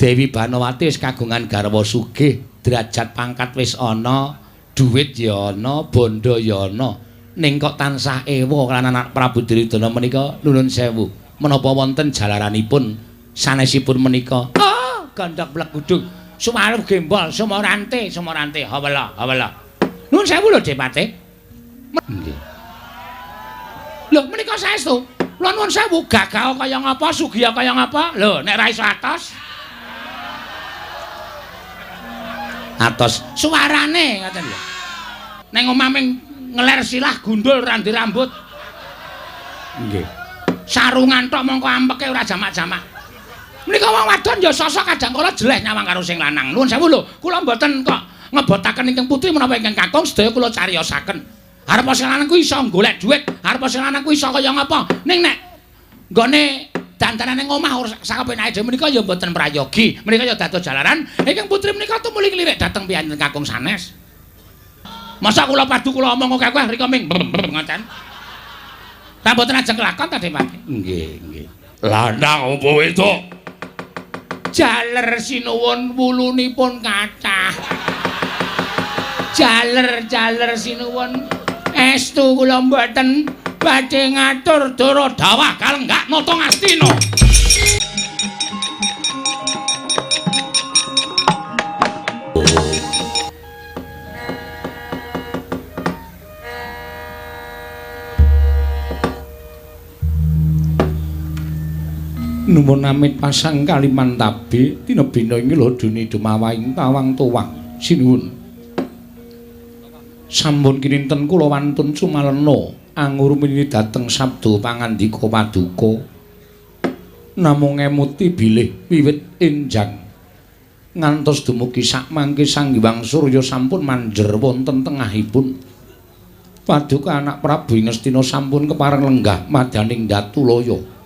Dewi Banowati wis kagungan garwa sugih, derajat pangkat wis ana, dhuwit ya ana, bondo ya ana. Ning kok tansah ewa kan anak Prabu Duryudana menika nuwun sewu. Menapa wonten jalaranipun sanesipun menika? Oh, gandhak blekudung. Sumaruh gembol, sumorante, hawala. Nuwun sewu lho, Depate. Nggih. Lho, menika saestu. Kula nuwun sewu, gagah kaya ngapa, sugih kaya ngapa? Lho, nek ra iso atos suarane ngoten lho. Ning omah ming ngeler silah gundul randi rambut. Nggih. Sarungan tok mongko ampeke ora jamak-jamak. Menika wong wadon ya sosok kadang kala jeleh nyawang karo sing lanang. Nuwun sewu lho, kula mboten kok ngebotaken ingkang putri menapa ingkang kakung sedaya kula cariyosaken. Arep sing lanang kuwi iso golek dhuwit, arep sing lanang kuwi iso kaya ngapa. Ning nek nggone dandanan ning omah sakepenake dhewe menika ya mboten prayogi. Menika ya dados jalaran ingkang putri menika tumuli klirik dhateng piyanten kakung sanes. Masa kula padu kula omong akeh rika ming ngoten. Ta mboten ajeng kelakon ta, Depate? Nggih. Lanang apa wedok? Jaler sinuwun wulunipun kathah. Jaler sinuwun estu kula mboten badhe ngatur dara dawah kalenggak nata ngastina. Nuwun amit pasang kaliman tabe tinebina ing lho duni dumawahing tawang tuwang sinuwun. Sampun kinten kula wantun sumalena angur mini dateng sabda pangandika paduka. Namung emuti bilih wiwit enjang ngantos dumugi sakmangke Sang Hyang Surya sampun manjer wonten tengahipun. Paduka anak Prabu Ngastina sampun kepareng lenggah madaning Datulaya.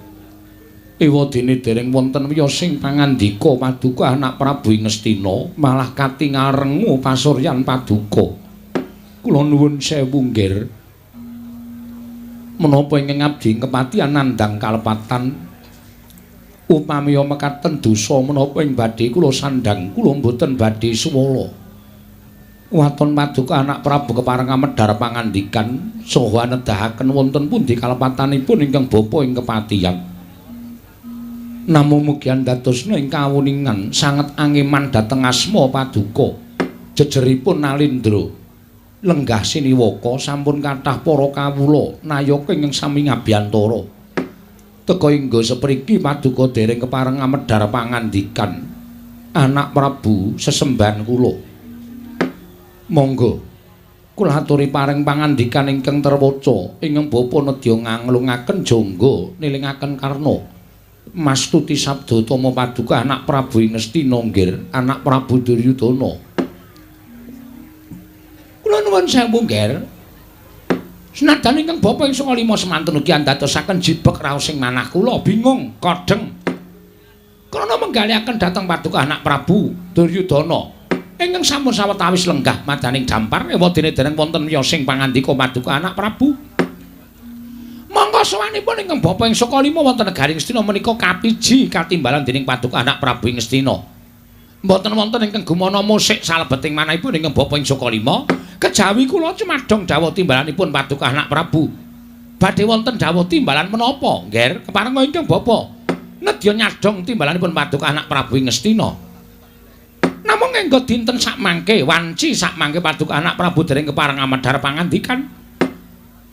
Ewadene dereng wonten wiyosing pangandika paduka anak Prabu Ngastina malah katingarengu pasuryan paduka. Kula nuwun sewu nggih. Menapa ingkang abdi kepatihan nandhang kalepatan upamiya mekaten dosa menapa ing badhe kula sandhang kula mboten badhe suwala. Waton paduka anak Prabu kepareng amedhar pangandikan saha nedahaken wonten pundi kalepatanipun ingkang bapa ing kepatihan. Namung mugi andadosna ing kawuningan sanget angeman dhateng asma paduka jejeripun Nalindra lenggah siniwaka sampun kathah para kawula nayaka ing sami ngabiyantara teka ingga sepriki paduka dereng kepareng amedhar pangandikan anak Prabu sesembahan kula monggo kula aturi paring pangandikan ingkang terwaca ingkang bapa nedya nganglungaken jangga nilingaken karna mastuti sabda tama paduka anak Prabu Ngastina nggir anak Prabu Duryudana. Kula nuwun sewu nggir. Senajan ingkang bapa ing 5 semanten ugi andadosaken jibek raos ing manah kula bingung kodeng. Krana menggalihaken dhateng paduka anak Prabu Duryudana ingkang sampun sawetawis lenggah madaning dampar ewadene dereng wonten wiyosing pangandika paduka anak Prabu. Monggo sawanipun ingkang bapa ing Saka Lima wonten negari Ngastina menika kapiji katimbalan dening paduka anak Prabu Ngastina. Mboten wonten ingkang gumana musik salebeting manahipun ingkang bapa ing Saka Lima, kejawi kula cumadong dawuh timbalanipun paduka anak Prabu. Badhe wonten dawuh timbalan menapa, nggih? Kepareng ingkang bapa nedya nyadong timbalanipun paduka anak Prabu Ngastina. Namung engga dinten sakmangke wanci sakmangke paduka anak Prabu dereng kepareng amedhar pangandikan.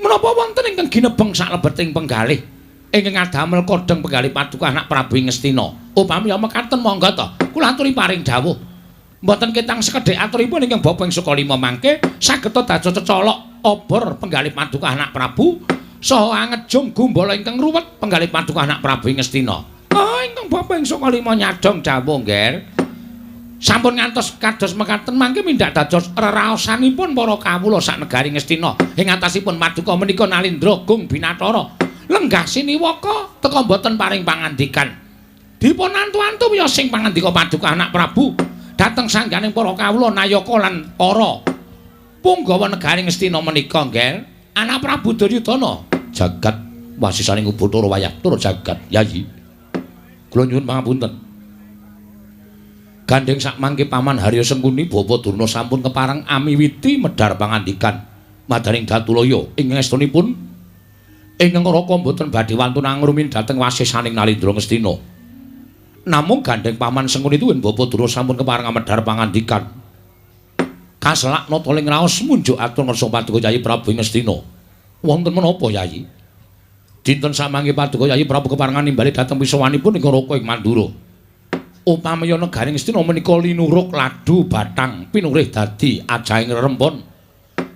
Menapa wonten ingkang ginebeng saklebeting penggalih ingkang adamel kodheng penggalih paduka anak Prabu Ngastina. Upami mekaten monggo to, kula aturi paring dawuh. Mboten ketang sekedhik aturipun ingkang bapa ing Saka Lima mangke saged dados cecolok obor penggalih paduka anak Prabu saha angejung gumbala ingkang ruwet penggalih paduka anak Prabu Ngastina. Ingkang bapa ing Saka Lima nyadong dawuh nggih. Sampun ngantos kados mekaten mangke mindhak dados reraosanipun para kawula sak negari Ngastina ing atasipun paduka menika Nalindra Gung Binathara lenggah siniwaka teka mboten paring pangandikan dipun antu-antu wiyosing pangandika paduka anak Prabu dhateng sangganing para kawula nayaka lan para punggawa negari Ngastina menika nggih anak Prabu Duryudana jagat wasisaning Ubathara Wayah tur jagat yayi kula nyuwun pangapunten. Gandeng sak mangke Paman Harya Sengkuni Bapa Durna sampun kepareng amiwiti medhar pangandikan madaning Datulaya ing estunipun ingkang raka boten badhe wantun angrumin dhateng wasisaning Nalindra Ngastina. Namung Gandeng Paman Sengkuni tuwin Bapa Durna sampun kepareng medhar pangandikan. Kaselak nata ling raos munjuk atur ngersa Paduka Yayi Prabu Ngastina. Wonten menapa Yayi? Dinten samangke Paduka Yayi Prabu keparengan nimbali dhateng pisawanipun ing Raka ing Mandura. Upamaya negari Ngastina menika linuruk ladu bathang pinurih dadi ajahing rerempon.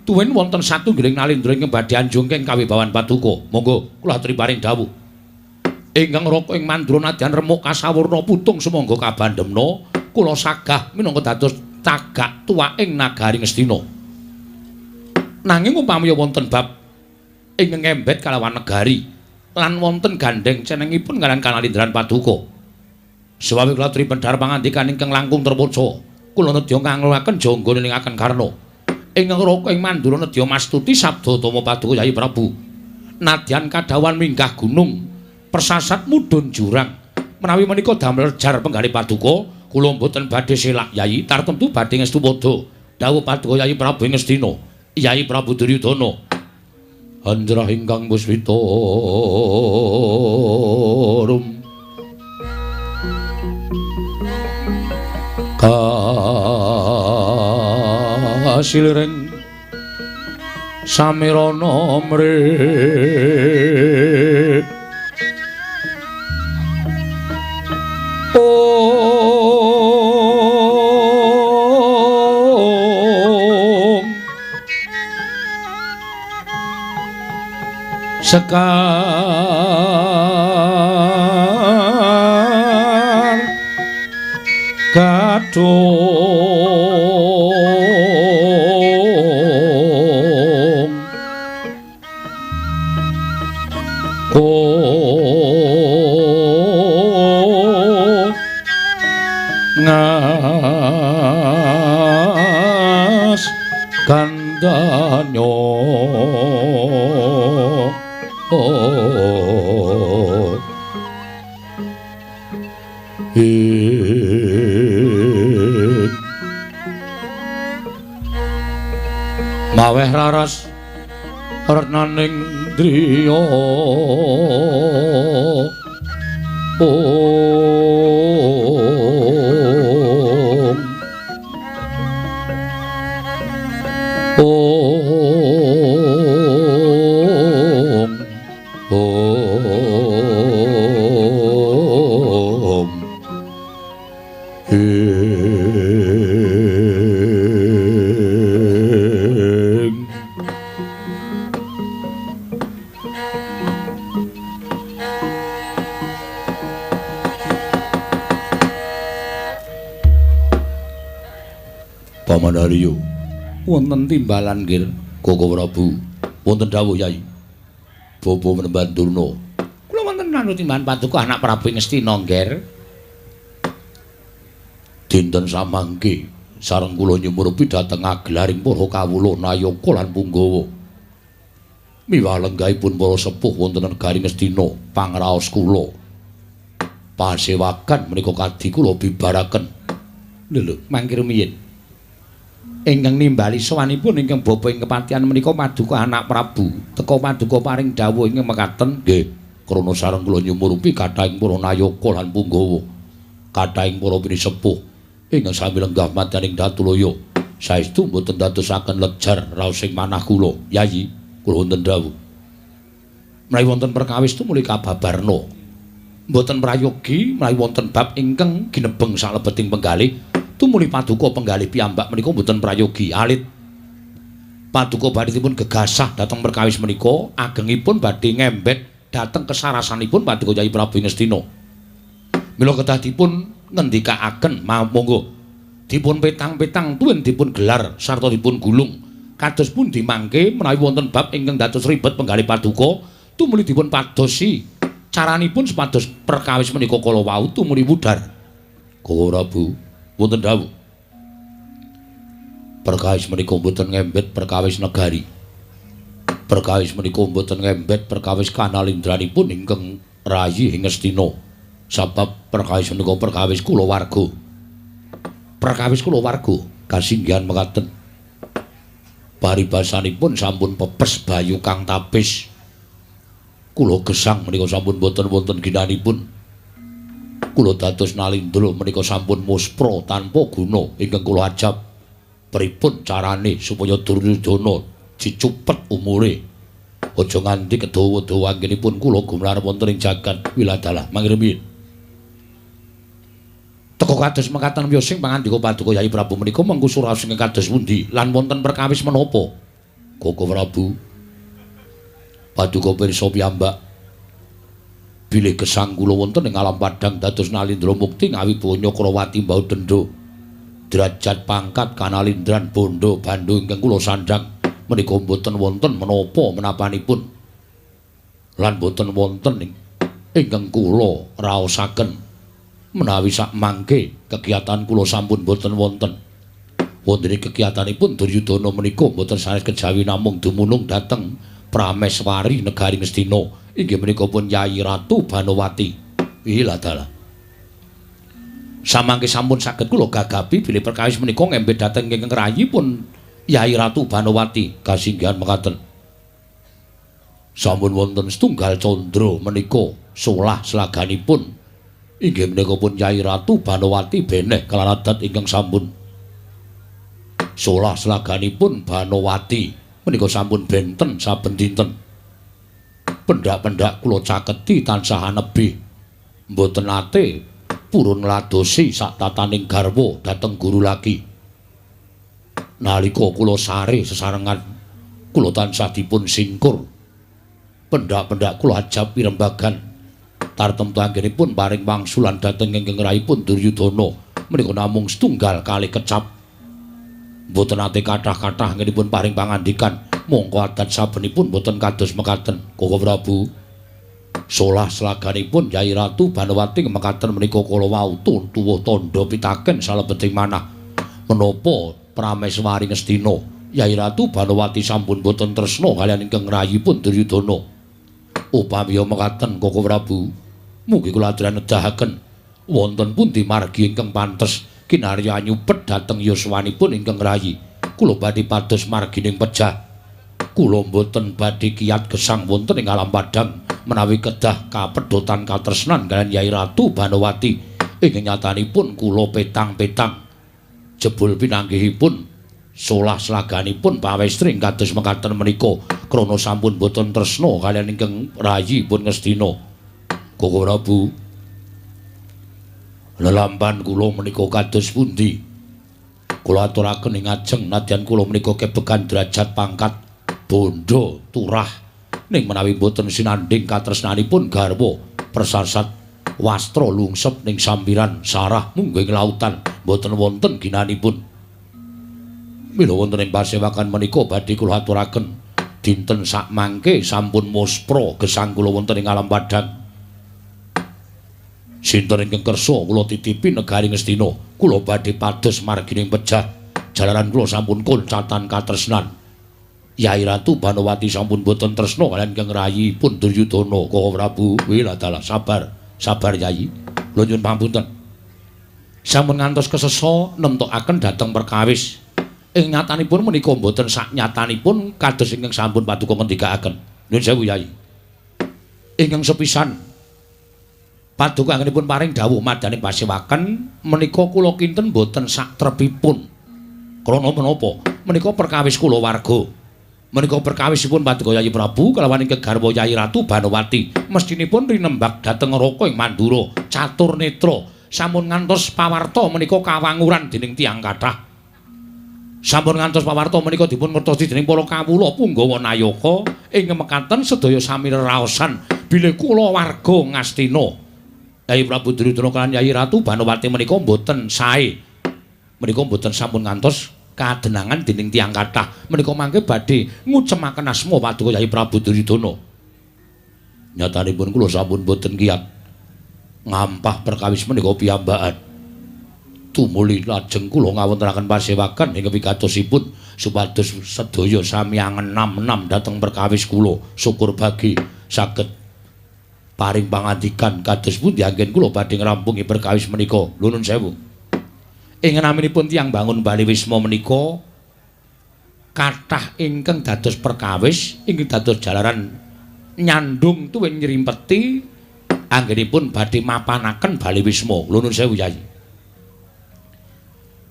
Tuwin wonten satunggiling Nalindra ingkang badhe anjungking kawibawan Paduka. Monggo kula aturi paring dawuh. Ingkang Raka ing Mandura nadyan remuk kasawurna putung sumangga kabandhemna kula sagah minangka dados cagak tuwaking nagari Ngastina. Nanging upamaya wonten bab ingkang ngembet kalawan negari lan wonten gandeng cenengipun kaliyan Kanalindran Paduka. Sawawi kula aturi pendhar pangandikan ingkang langkung terpurca. Kula nedya ngangluaken jangga nelingaken karna ingkang Raka ing Mandura nedya mastuti sabda utama Paduka Yayi Prabu. Nadyan kadhawan minggah gunung, persasat mudhun jurang. Menawi menika damel jar penggalih Paduka, kula mboten badhe selak Yayi, tartemtu badhe ngestu padha. Dawuh Paduka Yayi Prabu Ngastina, Yayi Prabu Duryudana. Anjrah ingkang puspita rum kasilring samirana mrit sekar kadung ngas kandanyo maweh raras renaning driya Paman Harya wonten timbalan nggih Koko Prabu wonten dawuh Yayi Bapa Menemban Durna kula wonten manut timbalan Paduka anak Prabu Ngastina nggih dinten samangke sareng kula nyumurupi dhateng aglaring para kawula Nayaka lan Punggawa miwah lenggahipun para sepuh wonten negari Ngastina pangraos kula pasewakan menika kadhi kula bibaraken lho mangke rumiyin ingkang nimbali sawanipun ingkang bapa ing kepatihan menika Paduka anak Prabu teka Paduka paring dawuh ingkang mekaten nggih krana sareng kula nyumurupi kathahing para Nayaka lan Punggawa kathahing para pinisepuh ingkang sami lenggah madyaning Datulaya saestu mboten dadosaken lejar raos ing manah kula Yayi kula wonten dawuh menawi wonten perkawis tumuli kababarna mboten prayogi menawi wonten bab ingkang ginebeng salebeting penggalih tumuli Paduka penggalih piyambak menika mboten prayogi alit Paduka badhe dipun gegasah dhateng perkawis menika agengipun badhe ngembet dhateng kesarasanipun Paduka Yayi Prabu Ngastina mila kedah dipun ngendikaaken monggo dipun petang-petang tuwin dipun gelar sarta dipun gulung kados pundi mangke menawi wonten bab ingkang dados ribet penggalih Paduka tumuli dipun padosi caranipun supados perkawis menika kala wau tumuli wudhar Koko Prabu wonten dawuh perkawis menika mboten ngembet perkawis negari perkawis menika mboten ngembet perkawis kanalindranipun ingkang rayi ing Ngastina sebab perkawis menika perkawis kulawarga perkawis kulawarga kasinggihan mekaten. Paribasanipun sampun pepes bayu kang tapis. Kula gesang menika sampun boten wonten ginanipun. Kula dados nalindra menika sampun muspra tanpa guna ingkang kula ajab. Pripun carane supaya Duryudana dicupet umure? Aja nganti kedawa-dawa anggenipun kula gumlar wonten ing jagat Wiladala. Mangiremi. Teka kados mekaten wiyosing pangandika Paduka Yai Prabu menika mengku suraos ing kados pundi lan wonten perkawis menapa? Koko Prabu. Paduka pirsa piyambak. Bilih gesang kula wonten ing alam padang dados nalindra mukti ngawi banya Krawati Mbau Dendha. Derajat pangkat kanalindran bondo bandhu ingkang kula sandhang menika boten wonten menapa menapanipun. Lan boten wonten ingkang kula raosaken menawi sak mangke kegiatan kula sampun boten wonten. Wonten ing kegiatanipun Duryudana menika boten sanes kejawi namung dumunung dhateng Prameswari negari Ngastina. Inggih menika pun Yayi Ratu Banowati. Wiladala. Samangke sampun saged kula gagapi bilih perkawis menika ngembe dhateng ingkang rayipun Yayi Ratu Banowati kasinggihan mekaten. Sampun wonten setunggal candra menika solah selaganipun. Inggih menika pun Yayi Ratu Banowati beneh kalaradat ingkang sampun solah selaganipun Banowati menika sampun benten saben dinten. Pendak-pendak kula caketi tansah anebih mboten nate purun ngladosi sak tataning garwa dhateng guru lagi. Nalika kula sare sesarengan kula tansah dipun singkur. Pendak-pendak kula ajab pirembagan tartemtu anggenipun paring wangsulan dhateng ingkang rayipun Duryudana menika namung setunggal kali kecap. Mboten nate kathah-kathah anggenipun paring pangandikan mongko adat sabenipun mboten kados mekaten. Koko Prabu. Solah selaganipun Yayi Ratu Banowati mekaten menika kala wau tuwuh tandha pitaken salebeting manah menapa Prameswari Ngastina Yayi Ratu Banowati sampun boten tresna kaliyan ingkang rayipun Duryudana. Upami mekaten Koko Prabu, mugi kula aturana nedahaken wonten pundi margi ingkang pantes kinarya nyupet dhateng yuswanipun ingkang rayi. Kula badhe pados margining pejah. Kula mboten badhe kiyat gesang wonten ing alam padang menawi kedah kapedhotan katresnan kaliyan Yayi Ratu Banowati. Ing nyatanipun kula petang-petang jebul pinanggihipun solah selaganipun pawestri kados mekaten menika krana sampun boten tresna kaliyan ingkang rayipun Ngastina. Koko Prabu. Lelampan kula menika kados pundi? Kula aturaken ing ajeng nadyan kula menika kebekan derajat pangkat bondo turah ning menawi boten sinanding katresnanipun garwa persasat wastra lungsep ning sampiran sarah mungging lautan boten wonten ginanipun. Mila wonten ing pasewakan menika badhe kula aturaken dinten sak mangke sampun muspra gesang kula wonten ing alam padang. Sinten ingkang kersa kula titipi negari Ngastina, kula badhe pados margining pejah. Jalaran kula sampun koncatan katresnan. Yayi Ratu Banowati sampun boten tresna kaliyan ingkang rayipun Duryudana. Koko Prabu. Wiladala. Sabar, sabar Yayi. Kula nyuwun pangapunten. Sampun ngantos kesesa nemtokaken dhateng perkawis. Ing nyatanipun menika boten sak nyatanipun kados ingkang sampun Paduka ngendikaaken. Nuwun sewu Yayi. Ingkang sepisan Paduka anggenipun paring dawuh madaning pasewaken menika kula kinten boten sak trepipun. Krana menapa? Menika perkawis kula warga. Menika perkawisipun Paduka Yayi Prabu kalawan ingkang garwa Yayi Ratu Banowati. Mestinipun rinembag dhateng Raka ing Mandura, catur netra. Sampun ngantos pawarta menika kawanguran dening tiyang kathah. Sampun ngantos pawarta menika dipun ngertosi dening para kawula Punggawa Nayaka ing mekaten sedaya sami raosan bilih kula warga Ngastina. Yayi Prabu Duryudana kaliyan Yayi Ratu Banowati menika mboten sae. Menika mboten sampun ngantos kadenangan dening tiyang kathah. Menika mangke badhe ngucemaken asma Paduka Yayi Prabu Duryudana. Nyatanipun kula sampun boten kiyat ngampah perkawis menika piyambakan. Tumuli lajeng kula ngawontenaken pasewakan ing wigatosipun supados sedaya sami angenam-enam dhateng perkawis kula. Syukur bagi saged paring pangandikan kados pundi anggen kula badhe ngrampungi perkawis menika. Nuwun sewu. Ing naminipun tiyang bangun Bali Wisma menika kathah ingkang dados perkawis ingkang dados jalaran nyandung tuwin nyrimpeti anggenipun badhe mapanaken Bali Wisma. Lho nuwun sewu Yayi.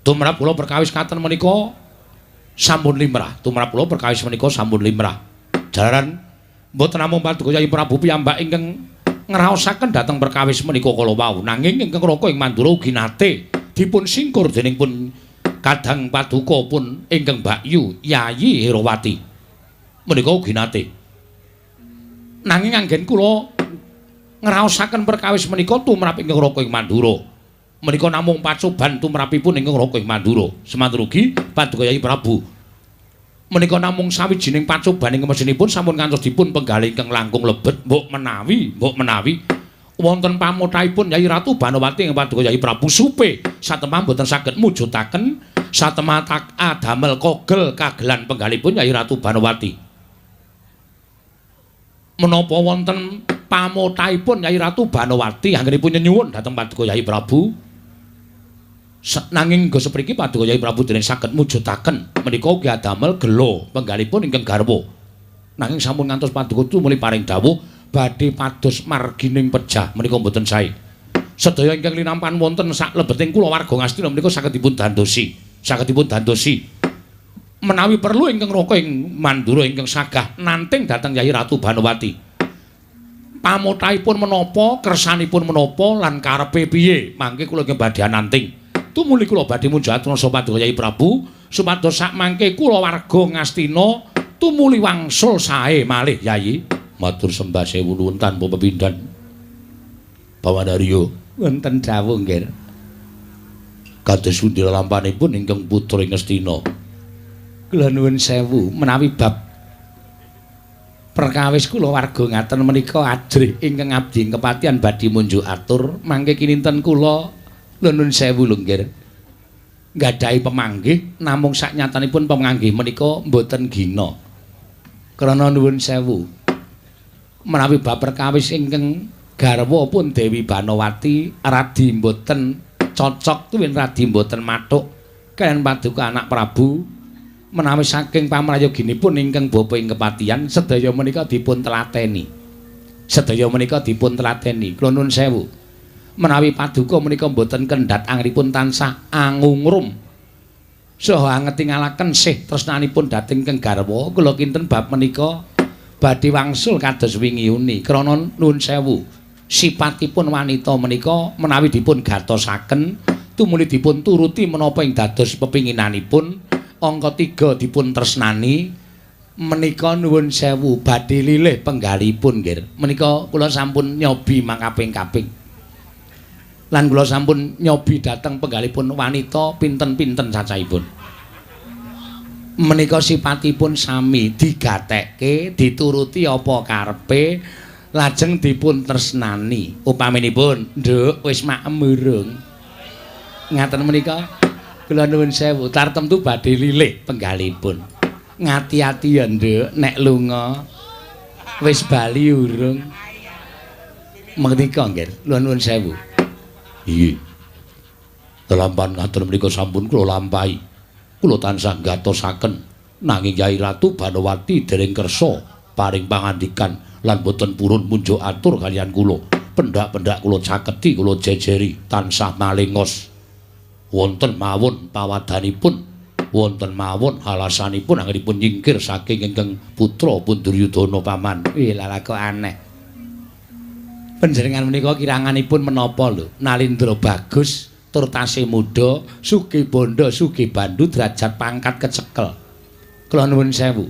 Tumrap kula perkawis katen menika sampun limrah. Tumrap kula perkawis menika sampun limrah. Jalaran mboten namung paduka Yayi Prabu piyambak ingkang ngraosaken dhateng perkawis menika kala wau, nanging ingkang Raka ing Mandura ugi nate dipun singkur dening pun kadang paduka pun ingkang Mbakyu Yayi Herawati. Menika ugi nate. Nanging anggen kula ngraosaken perkawis menika tumrap ingkang Raka ing Mandura. Menika namung pacoban tumrapipun ingkang Raka ing Mandura. Semanten ugi paduka Yayi Prabu. Menika namung sawijining pacoban ingkang mesinipun sampun kantos dipun penggalih ingkang langkung lebet, mbok menawi wonten pamothaipun Yayi Ratu Banowati ing paduka Yayi Prabu supe satemah boten saged mujudaken satemah adamel kogel kagelan penggalipun Yayi Ratu Banowati. Menapa wonten pamothaipun Yayi Ratu Banowati anggenipun nyuwun dhateng paduka Yayi Prabu nanging go sepriki paduka Yayi Prabu dereng saged mujudaken menika ugi adamel gelo penggalipun ingkang garwa. Nanging sampun ngantos paduka tumuli paring dawuh badhe pados margining pejah menika mboten sae. Sedaya ingkang linampan wonten sak lebeting kulawarga Ngastina menika saged dipun dandosi, menawi perlu ingkang Raka ing Mandura ingkang sagah nanting dhateng Yayi Ratu Banowati. Pamothaipun menapa, kersanipun menapa lan karepe piye, mangke kula nggih badhe nanting. Tumuli kula badhe munjahaken paduka Yayi Prabu supados sak mangke kulawarga Ngastina tumuli wangsul sae malih Yayi. Matur sembah sewu nuwun tanpa pepindhan. Pawandarya wonten dawuh nggih. Kados pundi lampanipun ingkang putra Ngastina. Kula nuwun sewu menawi bab perkawis kulawarga ngaten menika ajrih ingkang abdi kepatihan badhe munjuk atur mangke kinten kula nuwun sewu lho nggih. Nggadahi pemanggih namung saknyatanipun pemanggih menika mboten gina. Krana nuwun sewu menawi bab perkawis ingkang garwa pun Dewi Banowati radi mboten cocok tuwin radi mboten mathuk kaliyan paduka anak Prabu menawi saking pamrayoginipun ingkang bapa ing kepatihan sedaya menika dipun telateni. Kula nuwun sewu menawi paduka menika mboten kendhat anggenipun tansah angungrum saha angetingalaken sih tresnanipun dhateng ingkang garwa kula kinten bab menika badhe wangsul kados wingi uni krana nuwun sewu sipatipun wanita menika menawi dipun gatosaken tumuli dipun turuti menapa ing dados pepinginanipun angka 3 dipun tresnani menika nuwun sewu badhe lilih penggalipun nggih menika kula sampun nyobi mangkaping-kaping lan kula sampun nyobi dhateng penggalipun wanita pinten-pinten cacahipun. Menika sipatipun sami digatekke dituruti apa karepe lajeng dipun tresnani upaminipun nduk wis maem urung ngaten menika kula nuwun sewu tartemtu badhe lilih penggalipun ngati-ati ya nduk nek lunga wis bali urung menika nggih kula nuwun sewu nggih telampan ngaten menika sampun kula lampahi. Kula tansah gatosaken nanging Yayi Ratu Banowati dereng kersa paring pangandikan lan boten purun munjuk atur kaliyan kula. Pendak-pendak kula caketi kula jejeri tansah malengos. Wonten mawon pawadanipun, wonten mawon alasanipun anggenipun nyingkir saking ingkang putra pun Duryudana paman. Wih lala kok aneh. Panjenengan menika kiranganipun menapa lho? Nalindra bagus tur tasih muda, sugih bondo, sugih bandu, derajat pangkat kecekel. Kula nuwun sewu.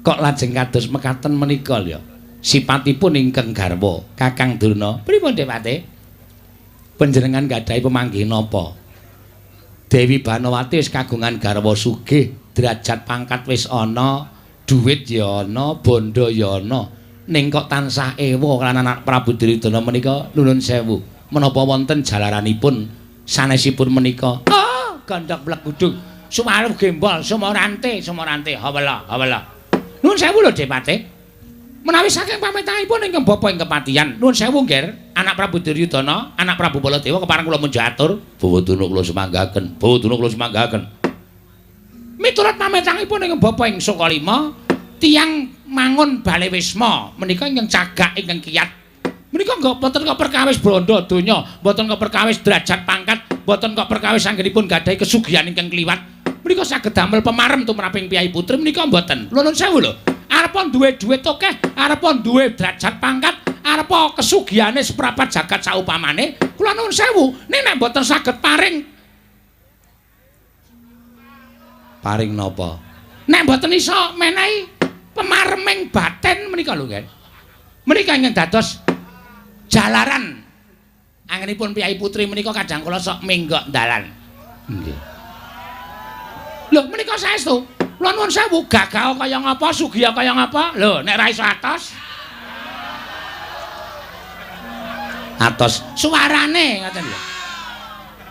Kok lajeng kados mekaten menika lho. Sipatipun ingkang garwa, Kakang Durna. Pripun Dewate? Panjenengan gadahi pemanggih napa? Dewi Banowati wis kagungan garwa sugih, derajat pangkat wis ana, dhuwit ya ana, bondo ya ana. Ning kok tansah ewa lan anak Prabu Duryudana menika nuwun sewu. Menapa wonten jalaranipun sanesipun menika gandhak blekudung sumaruh gembol sumorante hawala nuwun sewu lho Depate menawi saking pamitahipun ingkang bapa ing kepatihan nuwun sewu nggih anak Prabu Duryudana, anak Prabu Baladewa kepareng kula menjatur. Bawaduna kula semanggaken, bawaduna kula semanggaken. Miturut pametangipun ing Bapa ing Sukalima, tiyang mangun Bale Wisma menika ingkang cagak ingkang kiyat. Menika boten kok perkawis branda donya, boten kok perkawis derajat pangkat, boten kok perkawis anggenipun gadahi kesugihan ingkang kliwat. Menika saged damel pemarem tumraping piyai putri menika mboten. Kula nuwun sewu lho. Arepa duwe dhuwit akeh, arepa duwe derajat pangkat, arepa kesugihane seprapat jagat saupamane, kula nuwun sewu, nek mboten saged paring napa? Nek mboten iso menehi pemareming batin menika lho, Nggih. Menika ingkang dados jalaran anggenipun piyai putri menika kadang kula sok menggok dalan. Nggih. Lho menika saestu. Kula nuwun sewu, gagah kaya ngapa, sugih kaya ngapa? Lho, nek ra iso atos suarane ngoten lho.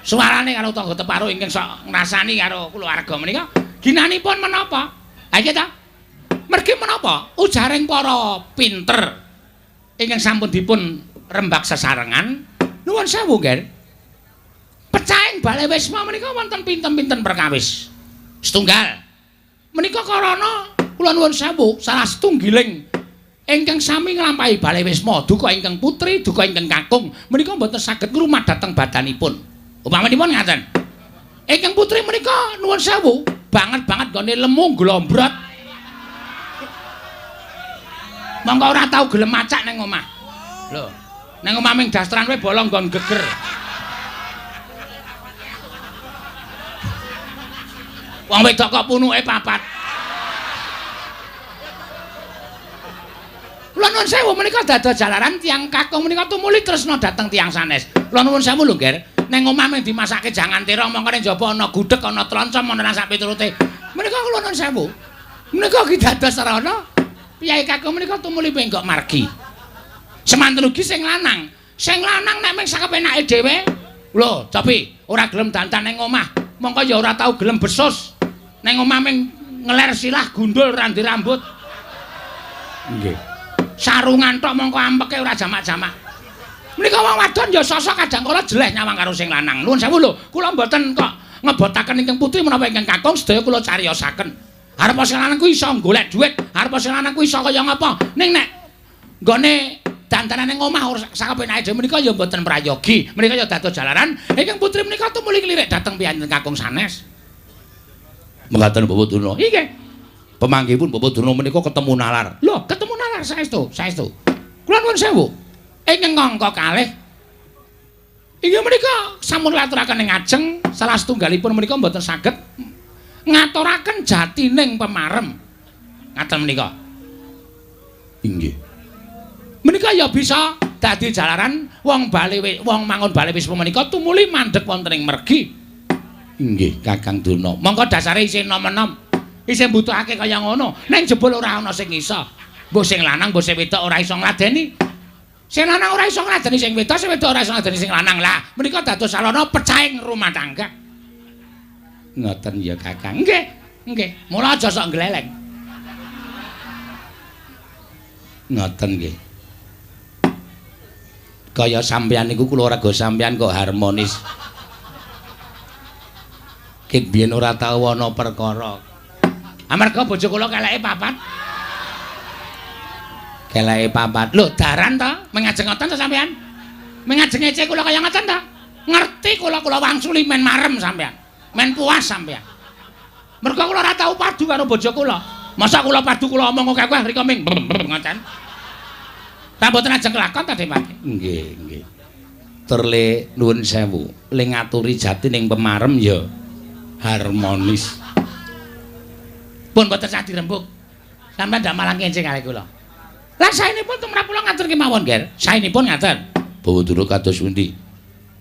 Suarane karo tangga teparuh ingkang sok ngrasani karo kulawarga menika ginanipun menapa? Ha iki ta? Mergi menapa? Ujaring para pinter ingkang sampun dipun rembag sesarengan. Nuwun sewu, Nggih. Pecahing Bale Wisma menika wonten pinten-pinten perkawis. Setunggal menika karana kula nuwun sewu salah setunggiling ingkang sami nglampahi Bale Wisma duka ingkang putri duka ingkang kakung menika mboten saged ngrumat dhateng badanipun upamanipun ngaten ingkang putri menika nuwun sewu banget gone lemu glombrot mongko ora tau gelem macak ning omah lho ning omah ming dasteran wae bolong nggon geger wong wedok kok punuke papat. Kula nuwun sewu menika dados jalaran tiyang kakung menika tumuli tresna dhateng tiyang sanes. Kula nuwun sewu lho, Nggih. Ning omah mung dimasake jangan terong mongko ning jaba ana gudheg, ana troncom, ana sak piturute. Menika kula nuwun sewu. Menika ki dados sarana piyai kakung menika tumuli penggok margi. Semanten ugi sing lanang. Sing lanang nek mung sakepenake dhewe, lho, tapi ora gelem dandan ning omah, mongko ya ora tau gelem besus. Neng omah ming ngeler silah gundul randi rambut. Nggih. Sarungan tok mongko ampeke ora jamak-jamak. Menika wong wadon ya sosok kadang kala jeleh nyawang karo sing lanang. Nuwun sewu lho, kula mboten kok ngebotaken ingkang putri menapa ingkang kakung sedaya kula cariyosaken. Arep sing lanang kuwi iso golek dhuwit, arep sing lanang kuwi iso kaya ngapa. Ning nek nggone dandanan ning omah ora sakepenake dhewe menika ya mboten prayogi. Menika ya dados jalaran ingkang putri menika tumuli klirik dhateng piyantun kakung sanes. Mengatakan Bapak Durna. Iki. Pemanggihipun Bapak Durna menika ketemu nalar. Lho, ketemu nalar saestu. Kula nuwun sewu. Ingkang angka kalih. Inggih menika sampun laturaken ing ajeng salah setunggalipun menika mboten saged ngaturaken jatining pemarem. Ngaten menika. Inggih. Menika ya bisa dadi jalaran wong mangun Bale Wisma menika tumuli mandheg wonten ing mergi. Inggih, Kakang Durna. Mongko dasare isih nom-enom. Isih mbutuhake kaya ngono. Ning jebul ora ana sing iso. Mbok sing lanang, mbok sing wedok ora iso ngladeni. Sing lanang ora iso ngladeni sing wedok ora iso ngladeni sing lanang. Lah, menika dados sarana pecahing rumah tangga. Ngoten ya, Kakang. Nggih. Mula aja sok gleleng. Ngoten nggih. Kaya sampeyan niku kula rega sampeyan kok harmonis. Kek biyen ora tau ana perkara. Amarga bojo kula keleke papat. Keleke papat. Lho, daran ta? Mengajeng ngoten ta sampean? Mengajeng ece kula kaya ngoten ta? Ngerti kula wangsuli men marem sampean. Men puas sampean. Merga kula ora tau padu karo bojo kula. Masa kula padu kula omong akeh rika ming ngoten. Ta mboten ajeng kelakon ta, Depati? Nggih. Terle nuwun sewu. Le ngaturi jati ning pemarem ya harmonis. Pun boten sah dirembug. Sampeyan ndak malang kencing kalih kula. Lah saenipun tumrap kula ngatur kemawon, Ger. Saenipun ngaten. Bawadura kados pundi?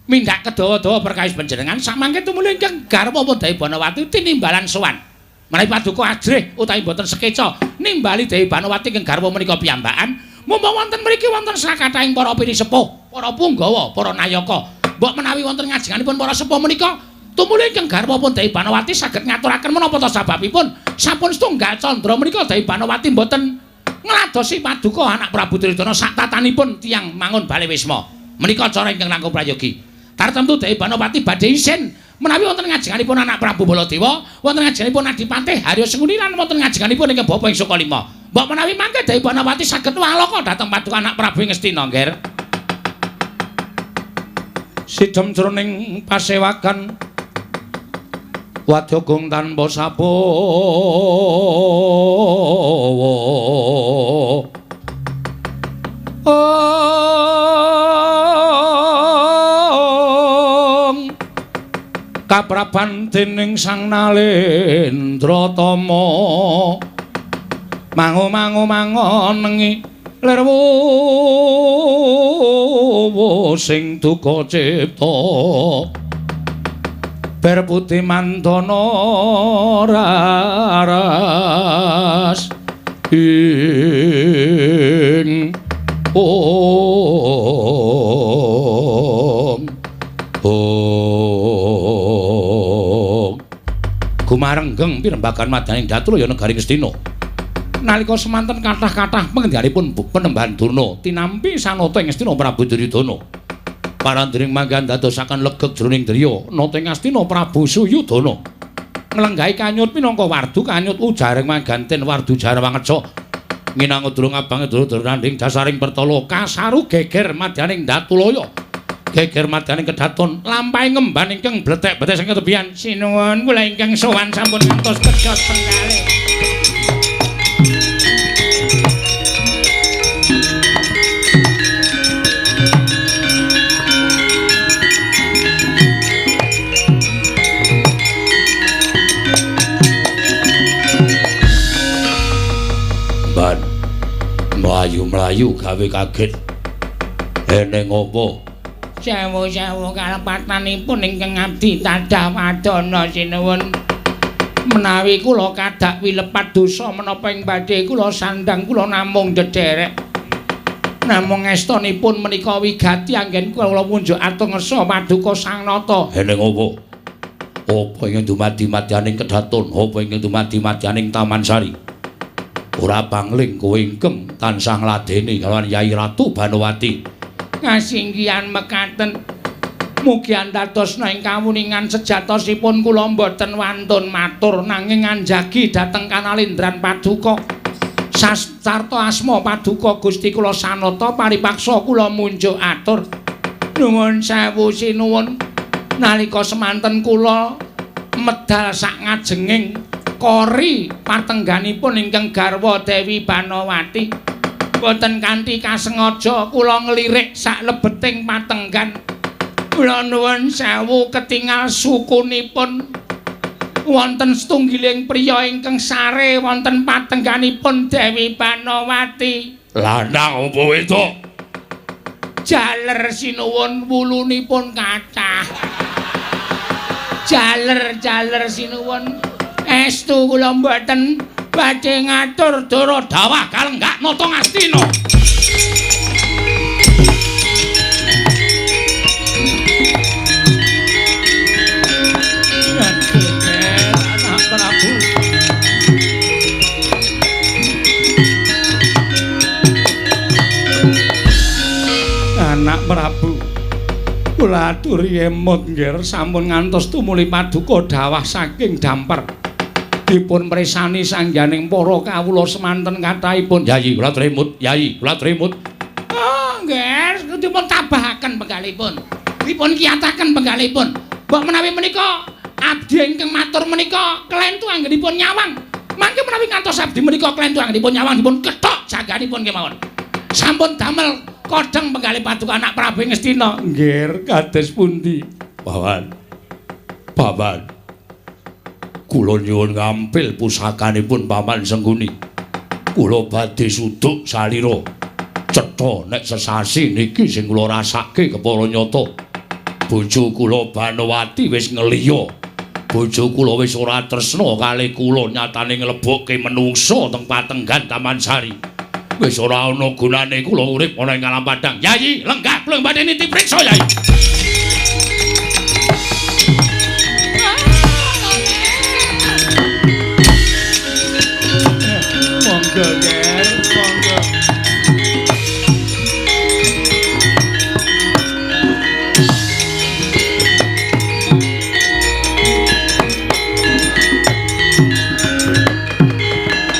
Mindak kedawa-dawa perkawis panjenengan samangke tumuli ingkang garwa Dewi Banawati tinimbalan sowan. Menawi paduka ajrih utawi boten sekeca nimbali Dewi Banawati ingkang garwa menika piyambakan, mumpung wonten mriki wonten sakataing para pinisepuh, para punggawa, para nayaka. Mbok menawi wonten ngajenganipun para sepuh menika tumuli ingkang garwa Dewi Banawati saged ngaturaken menapa ta sababipun sampun setunggal candra menika Dewi Banawati mboten ngladosi paduka anak Prabu Duryudana sak tatanipun tiyang mangun Bale Wisma. Menika cara ingkang langkung prayogi. Tartemtu Dewi Banowati badhe isin menawi wonten ngajenganipun anak Prabu Baladewa, wonten ngajenganipun Adipati Harya Senguni lan wonten ngajenganipun ingkang Bapa ing Sukalima. Mbok menawi mangke Dewi Banowati saged waloka dhateng paduka anak Prabu ing Ngastina, nggih. Sidhem jroning pasewakan Wadyagung tanpa sapawa. Kapraban dening Sang Nalendra Tama mango-mango-mangonengi lerwu sing duka cipta ber putih mandana raras ing gumarenggeng pirembagan madaning Datulaya negari Ngastina. Nalika semanten kathah-kathah pangendhanipun Penembahan Durna tinampi sanata ing Ngastina Prabu Duryudana. Parandring manggan dadosaken legeg jroning driya nata ing Ngastina Prabu Suyudana. Nglenggahi kanyut minangka wardu kanyut ujareng mangganten wardu Jarwangeca. Nginangun durung abange durung randing dasaring pertala kasaru geger madyaning Datulaya. Geger madyaning kedaton lampahe ngemban ingkang bletek-bletek saking tebian. Sinuwun kula ingkang sowan sampun ngantos kedhot penggalih. Mlayu-mlayu gawe kaget. Eneng apa? Sewu-sewu kalepatanipun ingkang abdi tadah wadana sinuwun. Menawi kula kadhak wilepat dosa menapa ing badhe kula sandhang kula namung ndederek. Namung estunipun menika wigati anggen kula munjuk atungesa paduka Sang Nata. Eneng apa? Apa ingkang dumadi madyaning kedaton? Apa ingkang dumadi madyaning Taman Sari? Ora pangling kowe ingkang tansah ngladeni kalawan Yai Ratu Banowati. Kasinggihan mekaten mugi andadosna ing kawuningan sejatosipun kula mboten wantun matur nanging anjagi dhateng kanalindran paduka. Sastarta asma paduka Gusti kula sanata paripaksa kula munjuk atur. Nuwun sewu sinuwun. Nalika semanten kula medal sak ngajenging kori patengganipun ingkang garwa Dewi Banowati boten kanthi kasengaja kula nglirik sak lebeting patenggan. Kula nuwun sewu ketingal sukunipun wonten setunggiling priya ingkang sare wonten patengganipun Dewi Banowati. Lanang apa wedok? Jaler sinuwun wulunipun kathah. Jaler sinuwun. Estu kula mboten badhe ngatur dara dawah kalenggak nata Ngastina. Anak Prabu. Anak Prabu. Kula aturi emot nggih sampun ngantos tumuli paduka dawah saking Damper. Dipun mresani sangganing para kawula semanten kathahipun. Yayi kula tremut, Yayi kula tremut. Oh, nggih, dipun tabahaken penggalipun. Dipun kiyataken penggalipun. Mbok menawi menika abdi ingkang matur menika kelentu anggenipun nyawang. Mangke menawi ngantos abdi menika kelentu anggenipun nyawang dipun kethok jaganipun kemawon. Sampun damel kodheng penggalih paduka anak Prabu Ngastina. Nggih, kados pundi? Paman. Kula nyuwun ngampil pusakanipun Paman Sengkuni. Kula badhe suduk salira. Cetha nek sesasi niki sing kula rasake kepara nyata. Bojo kula Banowati wis ngeliya. Bojo kula wis ora tresna kalih kula nyatane nglebokke menungsa teng patenggan Taman Sari. Wis ora ana gunane kula urip ana ing alam padang. Yayi, lenggah kula badhe niti priksa Yayi.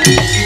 Thank you.